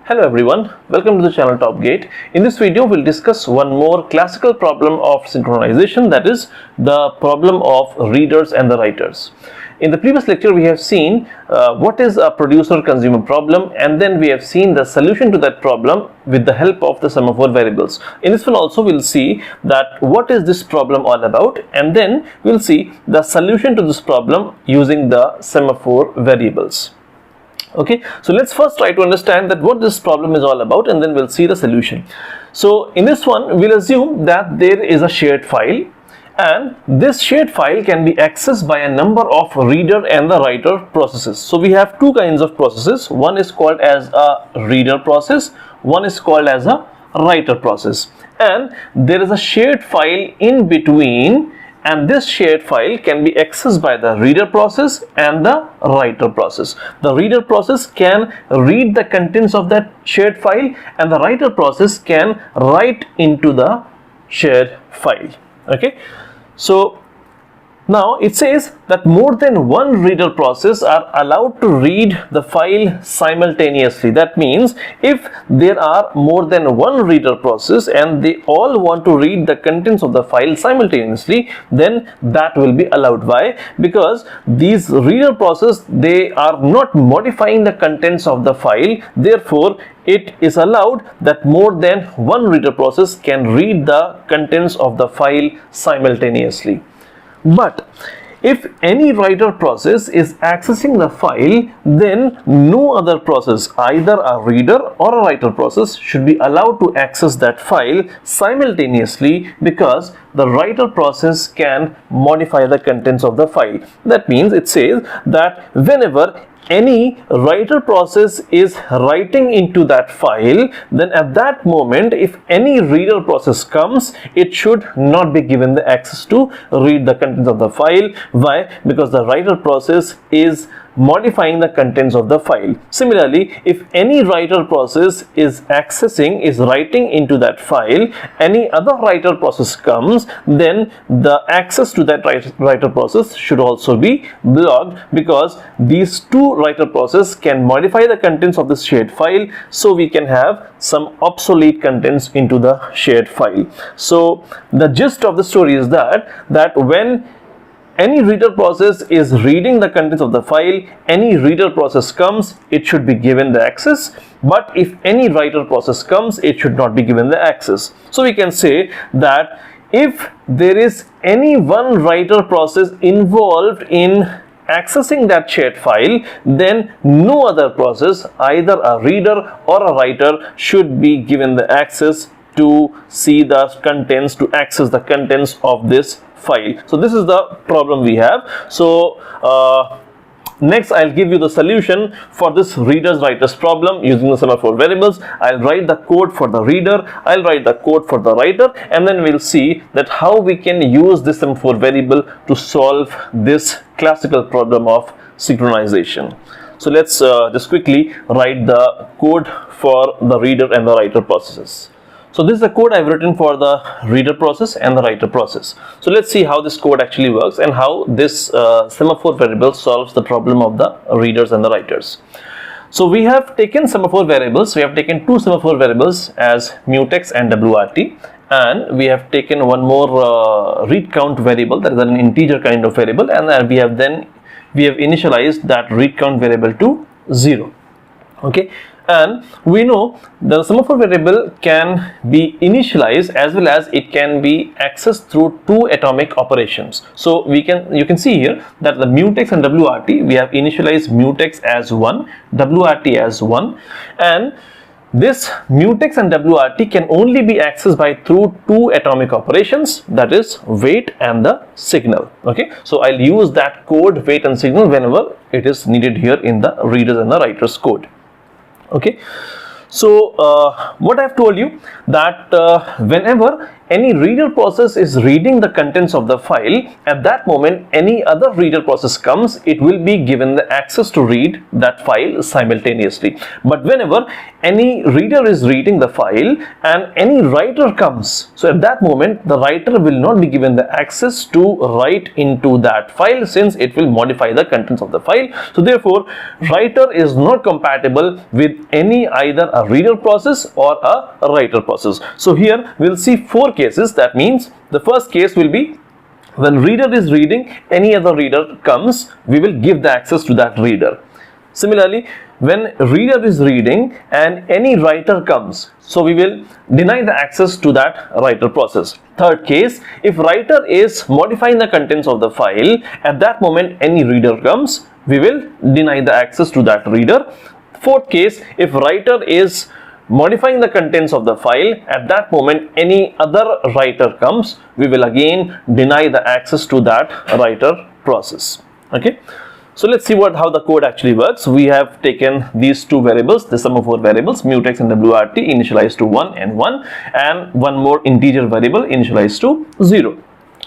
Hello everyone, welcome to the channel Top Gate. In this video, we'll discuss one more classical problem of synchronization, that is the problem of readers and the writers. In the previous lecture, we have seen what is a producer-consumer problem, and then we have seen the solution to that problem with the help of the semaphore variables. In this one also, we'll see that what is this problem all about, and then we'll see the solution to this problem using the semaphore variables. Okay, so let's first try to understand that what this problem is all about, and then we'll see the solution. So in this one, we'll assume that there is a shared file, and this shared file can be accessed by a number of reader and the writer processes. So we have two kinds of processes. One is called as a reader process, one is called as a writer process, and there is a shared file in between, and this shared file can be accessed by the reader process and the writer process. The reader process can read the contents of that shared file, and the writer process can write into the shared file. Okay, so now it says that more than one reader process are allowed to read the file simultaneously. That means if there are more than one reader process and they all want to read the contents of the file simultaneously, then that will be allowed. Why? Because these reader process, they are not modifying the contents of the file, therefore it is allowed that more than one reader process can read the contents of the file simultaneously. But if any writer process is accessing the file, then no other process, either a reader or a writer process, should be allowed to access that file simultaneously, because the writer process can modify the contents of the file. That means it says that whenever any writer process is writing into that file, then at that moment, if any reader process comes, it should not be given the access to read the contents of the file. Why? Because the writer process is modifying the contents of the file. Similarly, if any writer process is writing into that file, any other writer process comes, then the access to that writer process should also be blocked, because these two writer process can modify the contents of this shared file, so we can have some obsolete contents into the shared file. So the gist of the story is that when any reader process is reading the contents of the file, any reader process comes, it should be given the access. But if any writer process comes, it should not be given the access. So we can say that if there is any one writer process involved in accessing that shared file, then no other process, either a reader or a writer, should be given the access to see the contents, to access the contents of this file. So this is the problem we have. So next I'll give you the solution for this readers writers problem using the semaphore variables. I'll write the code for the reader, I'll write the code for the writer, and then we'll see that how we can use this semaphore variable to solve this classical problem of synchronization. So let's just quickly write the code for the reader and the writer processes. So this is the code I've written for the reader process and the writer process. So let's see how this code actually works and how this semaphore variable solves the problem of the readers and the writers. So we have taken semaphore variables. We have taken two semaphore variables as mutex and wrt, and we have taken one more read count variable, that is an integer kind of variable, and we have initialized that read count variable to 0. Okay. And we know the semaphore variable can be initialized as well as it can be accessed through two atomic operations. So you can see here that the mutex and wrt, we have initialized mutex as 1, wrt as 1, and this mutex and wrt can only be accessed through two atomic operations, that is wait and the signal. Okay, so I'll use that code wait and signal whenever it is needed here in the readers and the writers code. Okay, so what I've told you that whenever any reader process is reading the contents of the file, at that moment any other reader process comes, it will be given the access to read that file simultaneously. But whenever any reader is reading the file and any writer comes, so at that moment the writer will not be given the access to write into that file, since it will modify the contents of the file. So therefore writer is not compatible with any either a reader process or a writer process. So here we'll see 4 cases. That means the first case will be when reader is reading, any other reader comes, we will give the access to that reader. Similarly, when reader is reading and any writer comes, so we will deny the access to that writer process. Third case, if writer is modifying the contents of the file, at that moment any reader comes, we will deny the access to that reader. Fourth case, if writer is modifying the contents of the file, at that moment any other writer comes, we will again deny the access to that writer process. Okay, so let's see how the code actually works. We have taken these 2 variables, the semaphore variables mutex and wrt, initialized to 1 and 1, and one more integer variable initialized to 0.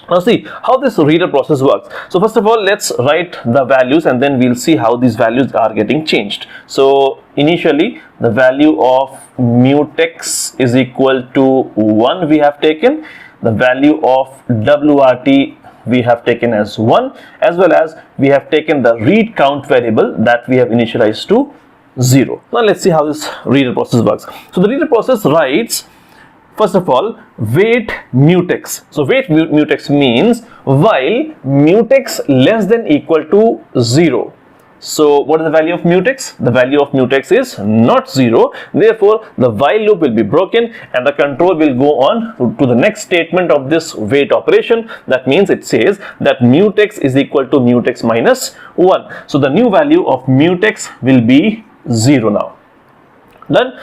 Now see how this reader process works. So first of all, let's write the values and then we'll see how these values are getting changed. So initially the value of mutex is equal to 1 we have taken, the value of wrt we have taken as 1, as well as we have taken the read count variable that we have initialized to 0. Now let's see how this reader process works. So the reader process writes, first of all, wait mutex. So wait mutex means while mutex less than equal to 0. So what is the value of mutex? The value of mutex is not 0. Therefore, the while loop will be broken and the control will go on to the next statement of this wait operation. That means it says that mutex is equal to mutex minus 1. So the new value of mutex will be 0 now. Done.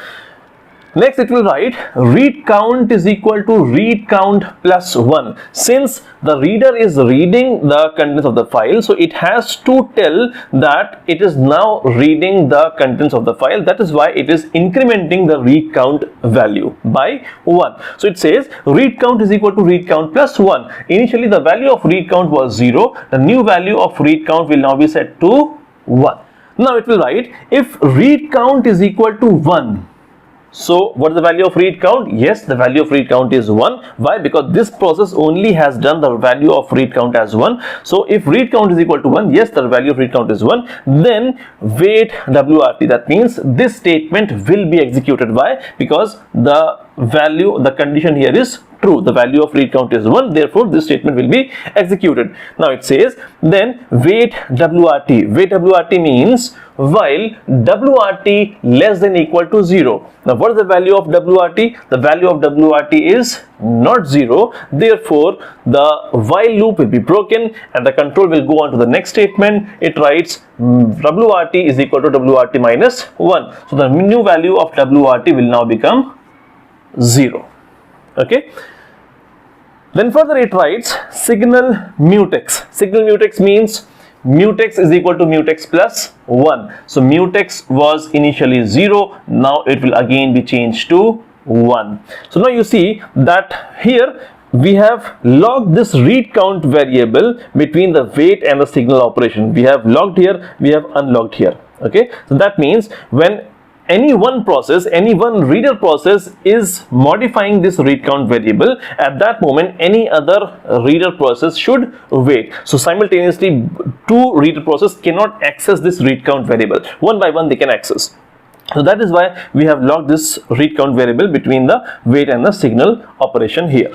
Next it will write read count is equal to read count plus 1. Since the reader is reading the contents of the file, so it has to tell that it is now reading the contents of the file. That is why it is incrementing the read count value by 1. So it says read count is equal to read count plus 1. Initially the value of read count was 0. The new value of read count will now be set to 1. Now it will write if read count is equal to 1. So what is the value of read count? Yes, the value of read count is 1. Why? Because this process only has done the value of read count as 1. So if read count is equal to 1, yes, the value of read count is 1. Then wait wrt. That means this statement will be executed. Why? Because the value, the condition here is true. The value of read count is 1. Therefore, this statement will be executed. Now it says then wait wrt. Wait wrt means while wrt less than equal to 0. Now what is the value of wrt? The value of wrt is not 0. Therefore, the while loop will be broken and the control will go on to the next statement. It writes wrt is equal to wrt minus 1. So the new value of wrt will now become 0. Okay. Then further it writes signal mutex. Signal mutex means mutex is equal to mutex plus 1. So mutex was initially 0. Now it will again be changed to 1. So now you see that here we have logged this read count variable between the wait and the signal operation. We have logged here, we have unlogged here. Okay. So that means when any one process, any one reader process is modifying this read count variable, at that moment any other reader process should wait. So simultaneously 2 reader process cannot access this read count variable. One by one they can access. So that is why we have logged this read count variable between the wait and the signal operation here.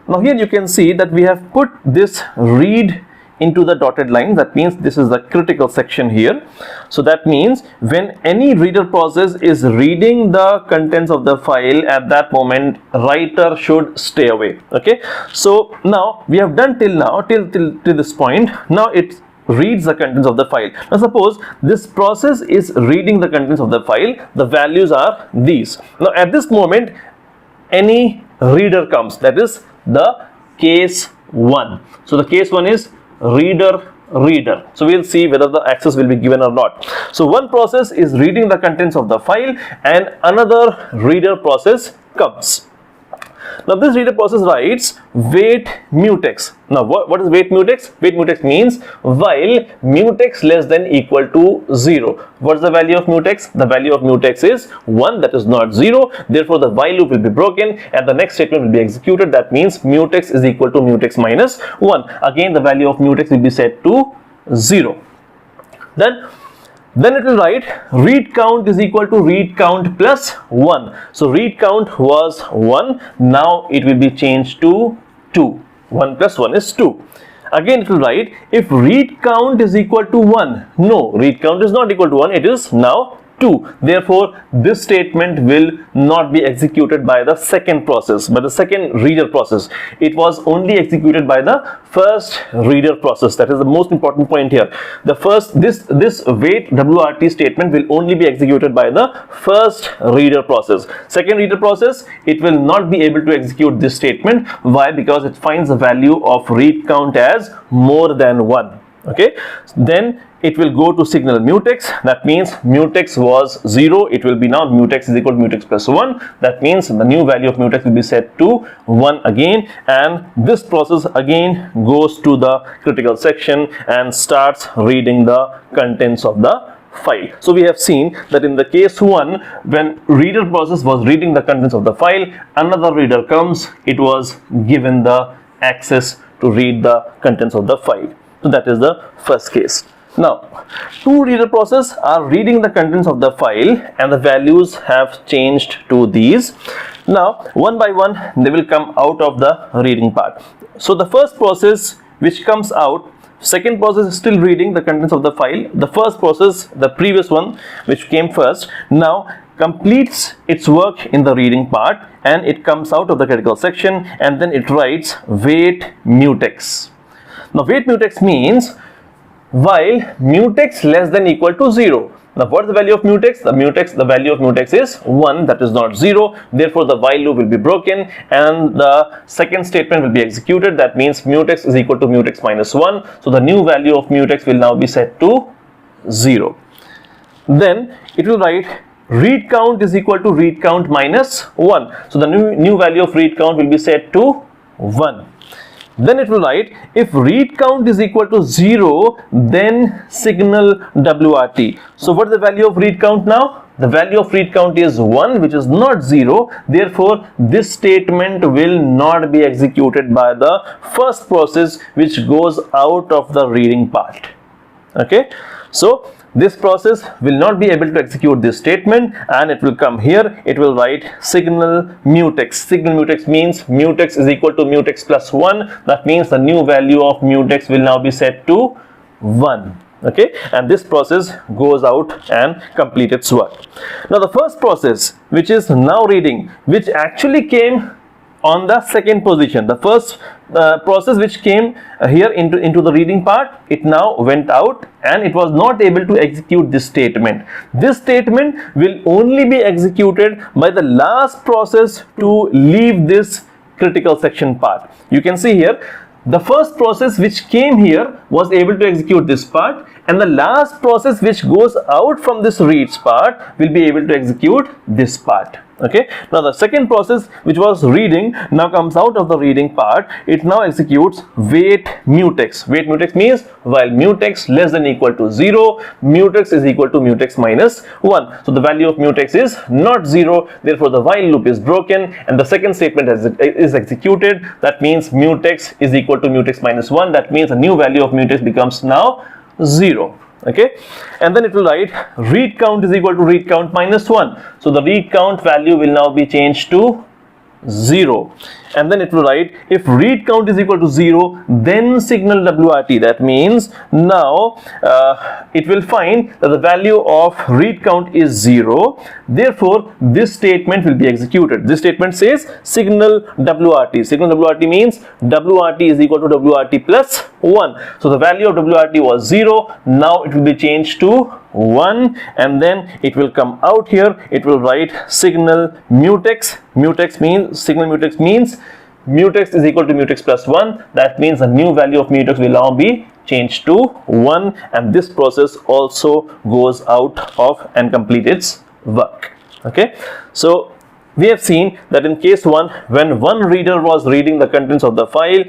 Now here you can see that we have put this read into the dotted line. That means this is the critical section here. So that means when any reader process is reading the contents of the file, at that moment writer should stay away. Okay, so now we have done till now, till this point. Now it reads the contents of the file. Now suppose this process is reading the contents of the file. The values are these. Now at this moment any reader comes, that is the case 1. So the case 1 is reader. So we'll see whether the access will be given or not. So one process is reading the contents of the file and another reader process comes. Now this reader process writes wait mutex. Now what is wait mutex? Wait mutex means while mutex less than equal to 0. What is the value of mutex? The value of mutex is 1, that is not 0. Therefore the while loop will be broken and the next statement will be executed. That means mutex is equal to mutex minus 1. Again the value of mutex will be set to 0. Then it will write read count is equal to read count plus 1. So read count was 1, now it will be changed to 2. 1 plus 1 is 2. Again it will write if read count is equal to 1. No, read count is not equal to 1, it is now 2. Therefore this statement will not be executed by the second process, by the second reader process. It was only executed by the first reader process. That is the most important point here. The first this wait WRT statement will only be executed by the first reader process. Second reader process, it will not be able to execute this statement. Why? Because it finds the value of read count as more than 1. Okay, then it will go to signal mutex. That means mutex was 0, it will be now mutex is equal to mutex plus 1. That means the new value of mutex will be set to 1 again, and this process again goes to the critical section and starts reading the contents of the file. So we have seen that in the case 1, when reader process was reading the contents of the file, another reader comes, it was given the access to read the contents of the file. So that is the first case. Now, two reader process are reading the contents of the file and the values have changed to these. Now, one by one, they will come out of the reading part. So the first process which comes out, second process is still reading the contents of the file. The first process, the previous one which came first, now completes its work in the reading part and it comes out of the critical section and then it writes wait mutex. Now wait mutex means while mutex less than equal to 0. Now what is the value of mutex? The value of mutex is 1, that is not 0. Therefore the while loop will be broken and the second statement will be executed. That means mutex is equal to mutex minus 1. So the new value of mutex will now be set to 0. Then it will write read count is equal to read count minus 1. So the new value of read count will be set to 1. Then it will write if read count is equal to 0, then signal WRT. So what is the value of read count now? The value of read count is 1, which is not 0. Therefore this statement will not be executed by the first process which goes out of the reading part. Okay, so this process will not be able to execute this statement and it will come here, it will write signal mutex. Signal mutex means mutex is equal to mutex plus 1. That means the new value of mutex will now be set to 1. Okay, and this process goes out and completes its work. Now the first process which is now reading, which actually came on the second position, the first process which came here into the reading part, it now went out and it was not able to execute this statement. This statement will only be executed by the last process to leave this critical section part. You can see here the first process which came here was able to execute this part and the last process which goes out from this reads part will be able to execute this part. Okay, now the second process which was reading now comes out of the reading part. It now executes wait mutex. Wait mutex means while mutex less than equal to 0, mutex is equal to mutex minus 1. So the value of mutex is not 0. Therefore the while loop is broken and the second statement is executed. That means mutex is equal to mutex minus 1. That means a new value of mutex becomes now 0. Okay, and then it will write read count is equal to read count minus 1. So the read count value will now be changed to 0. And then it will write if read count is equal to 0, then signal WRT. That means now it will find that the value of read count is 0. Therefore this statement will be executed. This statement says signal WRT. Signal WRT means WRT is equal to WRT plus 1. So the value of WRT was 0. Now it will be changed to 1 and then it will come out here. It will write signal mutex. Mutex means signal mutex means mutex is equal to mutex plus 1. That means the new value of mutex will now be changed to 1 and this process also goes out of and completes its work. Okay, so We have seen that in case 1, when one reader was reading the contents of the file,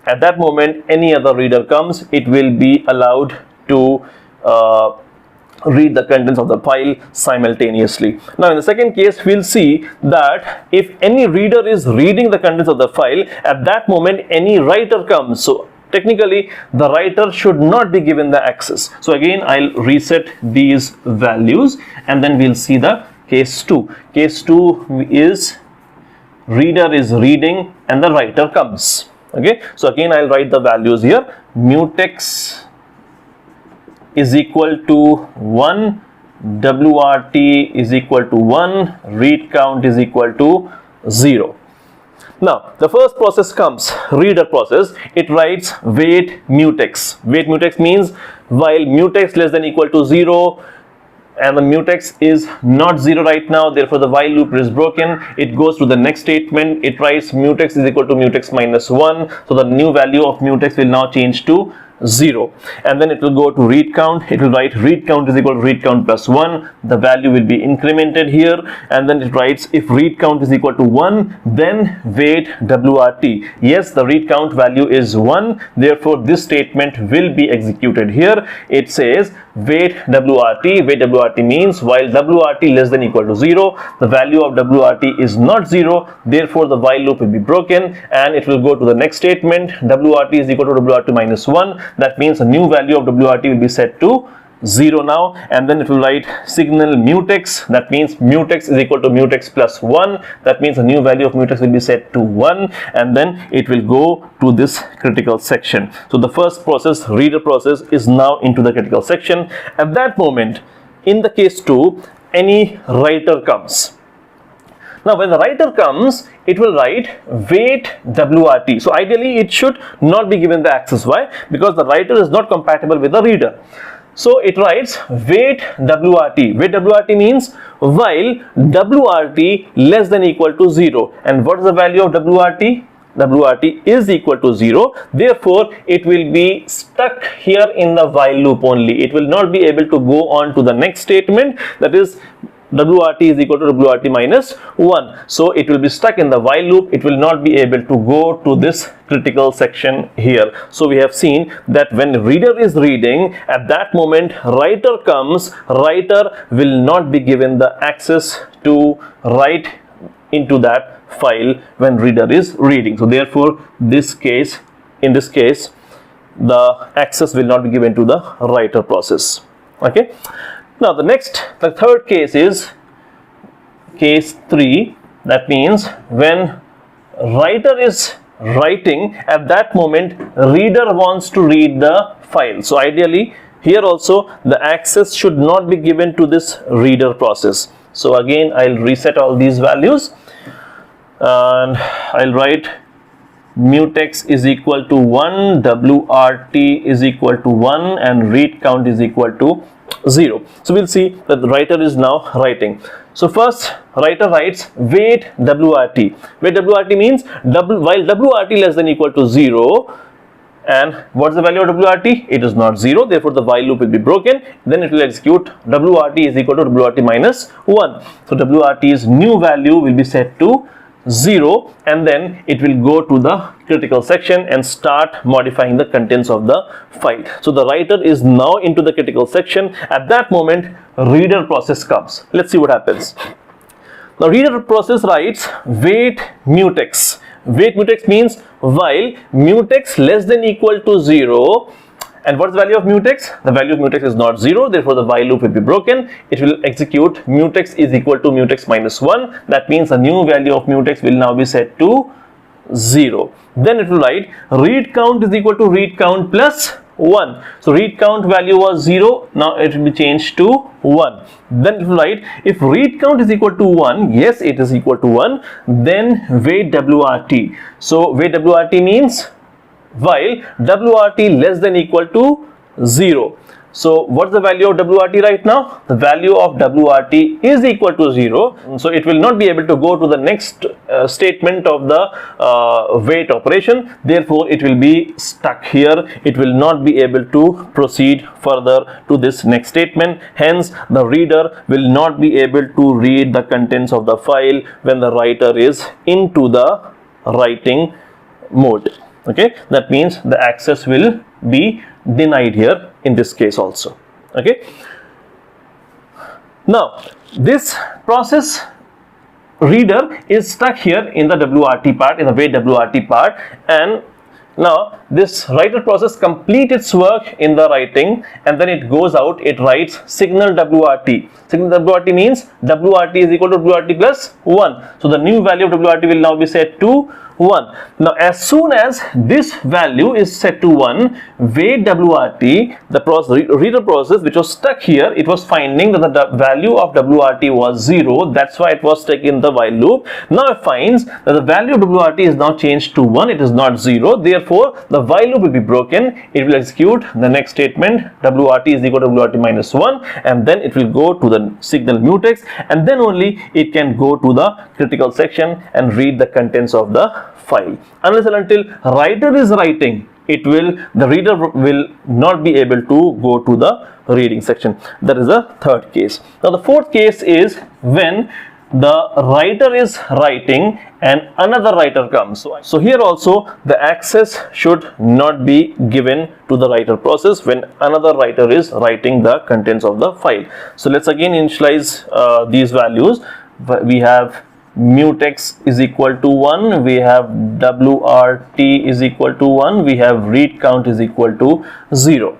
at that moment any other reader comes, it will be allowed to read the contents of the file simultaneously. Now in the second case, we'll see that if any reader is reading the contents of the file, at that moment any writer comes. So technically the writer should not be given the access. So again I'll reset these values and then we'll see the case 2. Case 2 is reader is reading and the writer comes. Okay, so again I'll write the values here. Mutex is equal to 1, WRT is equal to 1, read count is equal to 0. Now the first process comes, reader process. It writes wait mutex. Wait mutex means while mutex less than equal to 0 and the mutex is not 0 right now, therefore the while loop is broken. It goes to the next statement. It writes mutex is equal to mutex minus 1. So the new value of mutex will now change to 0, and then it will go to read count. It will write read count is equal to read count plus 1. The value will be incremented here, and then it writes if read count is equal to 1, then wait WRT. Yes, the read count value is 1, therefore this statement will be executed here. It says wait WRT. Wait WRT means while WRT less than equal to 0, the value of WRT is not 0, therefore the while loop will be broken and it will go to the next statement. WRT is equal to WRT minus 1. That means a new value of WRT will be set to 0 now, and then it will write signal mutex. That means mutex is equal to mutex plus 1. That means a new value of mutex will be set to 1, and then it will go to this critical section. So the first process, reader process, is now into the critical section. At that moment, in the case 2, any writer comes. Now when the writer comes, it will write wait WRT. So ideally it should not be given the access. Why? Because the writer is not compatible with the reader. So it writes wait WRT. Wait WRT means while WRT less than equal to 0. And what is the value of WRT? WRT is equal to 0. Therefore it will be stuck here in the while loop only. It will not be able to go on to the next statement, that is WRT is equal to WRT minus 1. So it will be stuck in the while loop. It will not be able to go to this critical section here. So we have seen that when reader is reading, at that moment writer comes, writer will not be given the access to write into that file when reader is reading. So therefore in this case the access will not be given to the writer process. Okay. Now the third case is case 3. That means when writer is writing, at that moment reader wants to read the file. So ideally here also the access should not be given to this reader process. So again I'll reset all these values and I'll write mutex is equal to 1, WRT is equal to 1, and read count is equal to 0. So we'll see that the writer is now writing. So first writer writes wait WRT. Wait WRT means while WRT less than equal to 0, and what's the value of WRT? It is not 0, therefore the while loop will be broken. Then it will execute WRT is equal to WRT minus 1. So WRT's new value will be set to 0, and then it will go to the critical section and start modifying the contents of the file. So the writer is now into the critical section. At that moment reader process comes. Let's see what happens. Now reader process writes wait mutex. Wait mutex means while mutex less than equal to 0. And what is the value of mutex? The value of mutex is not 0, therefore the while loop will be broken. It will execute mutex is equal to mutex minus 1. That means the new value of mutex will now be set to 0. Then it will write read count is equal to read count plus 1. So read count value was 0, now it will be changed to 1. Then it will write if read count is equal to 1, yes it is equal to 1, then wait WRT. So wait WRT means while WRT less than equal to 0. So what's the value of WRT right now? The value of WRT is equal to 0. So it will not be able to go to the next statement of the wait operation. Therefore, it will be stuck here. It will not be able to proceed further to this next statement. Hence, the reader will not be able to read the contents of the file when the writer is into the writing mode. Okay, that means the access will be denied here in this case also. Okay, now this process reader is stuck here in the WRT part, in the wait WRT part, and now this writer process complete its work in the writing, and then it goes out, it writes signal WRT. Signal WRT means WRT is equal to WRT plus 1. So the new value of WRT will now be set to 1. Now as soon as this value is set to 1, wait WRT, the reader process which was stuck here, it was finding that the value of WRT was 0. That's why it was stuck in the while loop. Now it finds that the value of WRT is now changed to 1. It is not 0. Therefore, the while loop will be broken. It will execute the next statement, WRT is equal to WRT minus 1, and then it will go to the signal mutex, and then only it can go to the critical section and read the contents of the file. Unless and until writer is writing, the reader will not be able to go to the reading section. That is the third case. Now the fourth case is when the writer is writing and another writer comes. So here also the access should not be given to the writer process when another writer is writing the contents of the file. So let's again initialize these values. We have mutex is equal to 1, we have WRT is equal to 1, we have read count is equal to 0.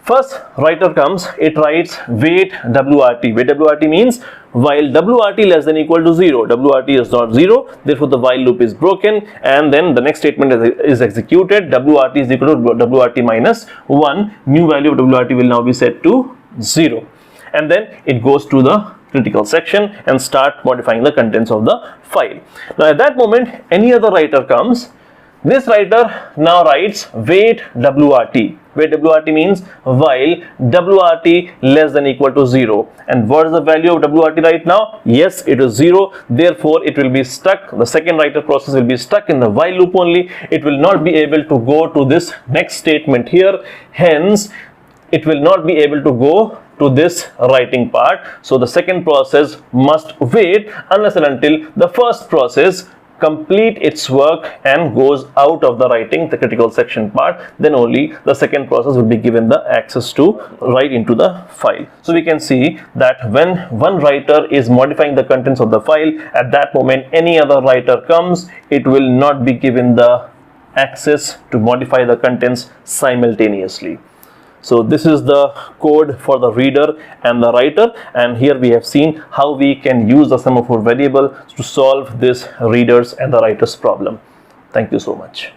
First writer comes, it writes wait WRT. Wait WRT means while WRT less than equal to 0, WRT is not 0, therefore the while loop is broken, and then the next statement is executed. WRT is equal to WRT minus 1, new value of WRT will now be set to 0, and then it goes to the critical section and start modifying the contents of the file. Now at that moment any other writer comes. This writer now writes wait WRT. Wait WRT means while WRT less than equal to 0. And what is the value of WRT right now? Yes, it is 0. Therefore, it will be stuck. The second writer process will be stuck in the while loop only. It will not be able to go to this next statement here. Hence, it will not be able to go to this writing part. So the second process must wait unless and until the first process complete its work and goes out of the writing, the critical section part. Then only the second process will be given the access to write into the file. So we can see that when one writer is modifying the contents of the file, at that moment any other writer comes, it will not be given the access to modify the contents simultaneously. So this is the code for the reader and the writer, and here we have seen how we can use the semaphore variable to solve this readers and the writers problem. Thank you so much.